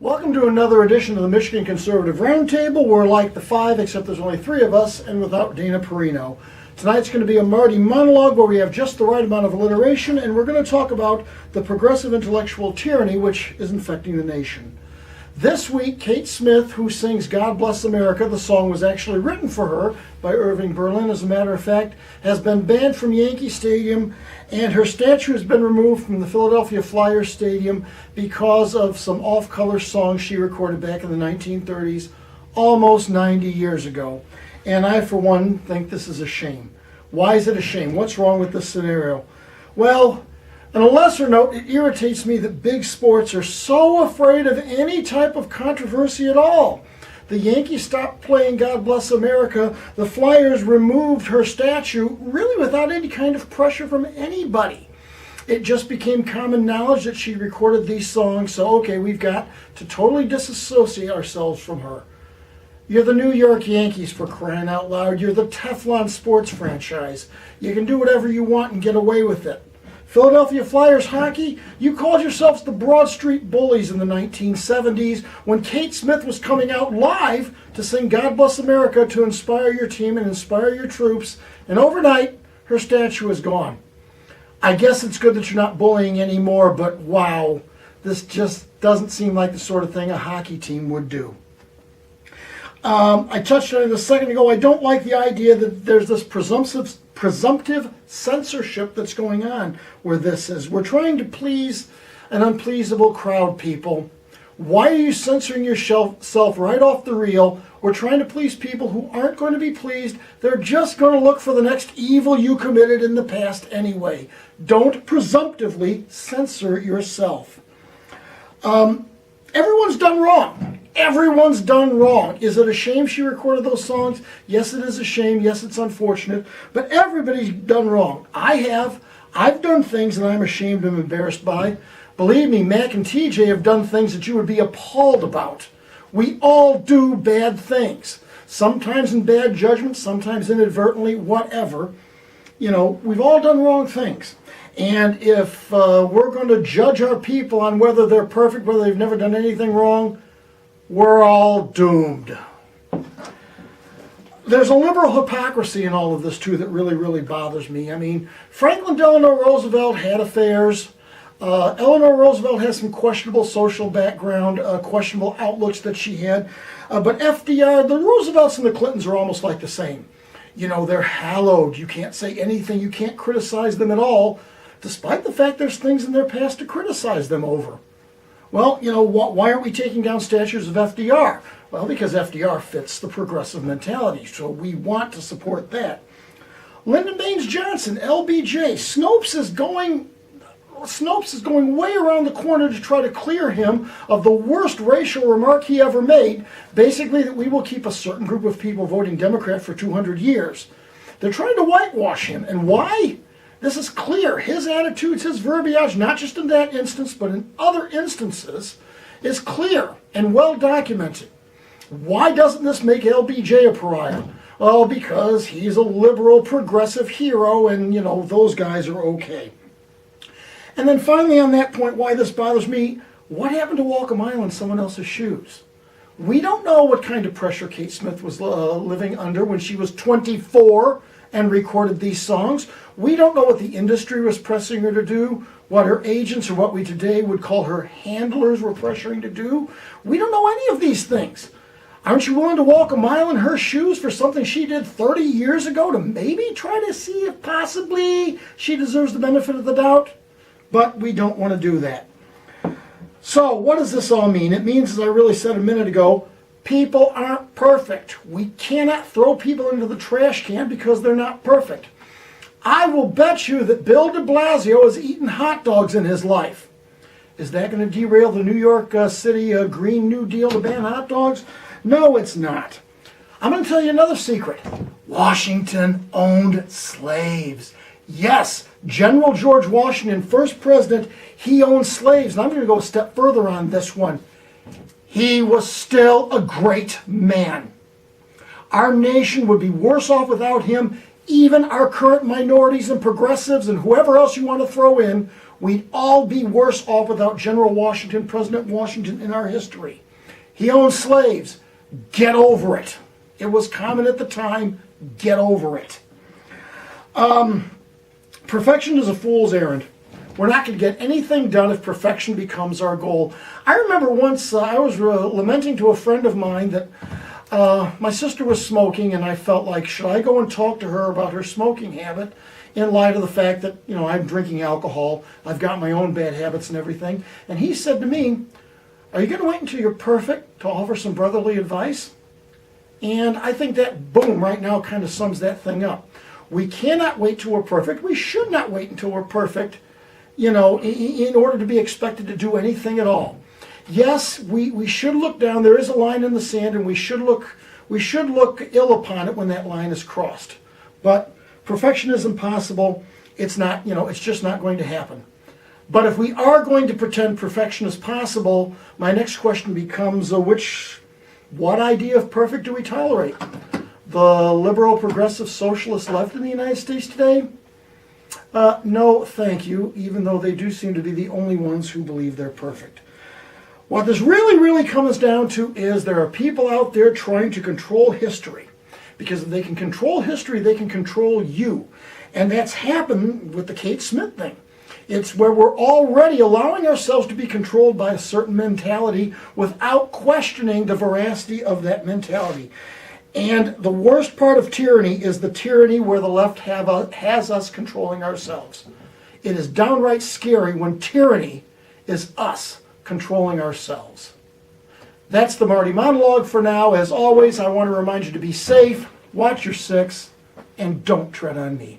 Welcome to another edition of the Michigan Conservative Roundtable. We're like the five, except there's only three of us, and without Dana Perino. Tonight's going to be a Marty monologue where we have just the right amount of alliteration, and we're going to talk about the progressive intellectual tyranny which is infecting the nation. This week, Kate Smith, who sings God Bless America, the song was actually written for her by Irving Berlin, as a matter of fact, has been banned from Yankee Stadium, and her statue has been removed from the Philadelphia Flyers Stadium because of some off-color songs she recorded back in the 1930s, almost 90 years ago. And I, for one, think this is a shame. Why is it a shame? What's wrong with this scenario? Well, on a lesser note, it irritates me that big sports are so afraid of any type of controversy at all. The Yankees stopped playing God Bless America. The Flyers removed her statue, really without any kind of pressure from anybody. It just became common knowledge that she recorded these songs, so okay, we've got to totally disassociate ourselves from her. You're the New York Yankees, for crying out loud. You're the Teflon sports franchise. You can do whatever you want and get away with it. Philadelphia Flyers hockey, you called yourselves the Broad Street Bullies in the 1970s when Kate Smith was coming out live to sing God Bless America to inspire your team and inspire your troops, and overnight, her statue is gone. I guess it's good that you're not bullying anymore, but wow, this just doesn't seem like the sort of thing a hockey team would do. I touched on it a second ago. I don't like the idea that there's this presumptive censorship that's going on where this is. We're trying to please an unpleasable crowd, people. Why are you censoring yourself right off the reel? We're trying to please people who aren't going to be pleased. They're just going to look for the next evil you committed in the past anyway. Don't presumptively censor yourself. Everyone's done wrong. Everyone's done wrong. Is it a shame she recorded those songs? Yes, it is a shame. Yes, it's unfortunate. But everybody's done wrong. I have. I've done things that I'm ashamed and embarrassed by. Believe me, Mac and TJ have done things that you would be appalled about. We all do bad things. Sometimes in bad judgment, sometimes inadvertently, whatever. You know, we've all done wrong things. And if we're going to judge our people on whether they're perfect, whether they've never done anything wrong, we're all doomed. There's a liberal hypocrisy in all of this, too, that really, really bothers me. I mean, Franklin Delano Roosevelt had affairs. Eleanor Roosevelt has some questionable social background, questionable outlooks that she had. But FDR, the Roosevelts and the Clintons are almost like the same. You know, they're hallowed. You can't say anything. You can't criticize them at all, despite the fact there's things in their past to criticize them over. Well, you know, why aren't we taking down statues of FDR? Well, because FDR fits the progressive mentality, so we want to support that. Lyndon Baines Johnson, LBJ, Snopes is going way around the corner to try to clear him of the worst racial remark he ever made, basically that we will keep a certain group of people voting Democrat for 200 years. They're trying to whitewash him, and why? This is clear. His attitudes, his verbiage, not just in that instance, but in other instances, is clear and well documented. Why doesn't this make LBJ a pariah? Well, because he's a liberal, progressive hero, and, you know, those guys are okay. And then finally, on that point, why this bothers me, what happened to walk a mile in someone else's shoes? We don't know what kind of pressure Kate Smith was living under when she was 24 and recorded these songs. We don't know what the industry was pressing her to do, what her agents or what we today would call her handlers were pressuring to do. We don't know any of these things. Aren't you willing to walk a mile in her shoes for something she did 30 years ago to maybe try to see if possibly she deserves the benefit of the doubt? But we don't want to do that. So what does this all mean? It means, as I really said a minute ago, people aren't perfect. We cannot throw people into the trash can because they're not perfect. I will bet you that Bill de Blasio has eaten hot dogs in his life. Is that going to derail the New York City Green New Deal to ban hot dogs? No, it's not. I'm going to tell you another secret. Washington owned slaves. Yes, General George Washington, first president, he owned slaves. And I'm going to go a step further on this one. He was still a great man. Our nation would be worse off without him. Even our current minorities and progressives and whoever else you want to throw in We'd all be worse off without General Washington, President Washington in our history. He owned slaves. Get over it. It was common at the time. Get over it. Perfection is a fool's errand. We're not going to get anything done if perfection becomes our goal. I remember once I was lamenting to a friend of mine that my sister was smoking, and I felt like, should I go and talk to her about her smoking habit in light of the fact that, you know, I'm drinking alcohol, I've got my own bad habits and everything. And he said to me, are you going to wait until you're perfect to offer some brotherly advice? And I think that, boom, right now kind of sums that thing up. We cannot wait till we're perfect. We should not wait until we're perfect, you know, in order to be expected to do anything at all. Yes, we should look down. There is a line in the sand, and we should look ill upon it when that line is crossed. But perfection is impossible. It's not, you know, it's just not going to happen. But if we are going to pretend perfection is possible, my next question becomes, what idea of perfect do we tolerate? The liberal, progressive, socialist left in the United States today? No, thank you, even though they do seem to be the only ones who believe they're perfect. What this really comes down to is there are people out there trying to control history. Because if they can control history, they can control you. And that's happened with the Kate Smith thing. It's where we're already allowing ourselves to be controlled by a certain mentality without questioning the veracity of that mentality. And the worst part of tyranny is the tyranny where the left has us controlling ourselves. It is downright scary when tyranny is us controlling ourselves. That's the Marty monologue for now. As always, I want to remind you to be safe, watch your six, and don't tread on me.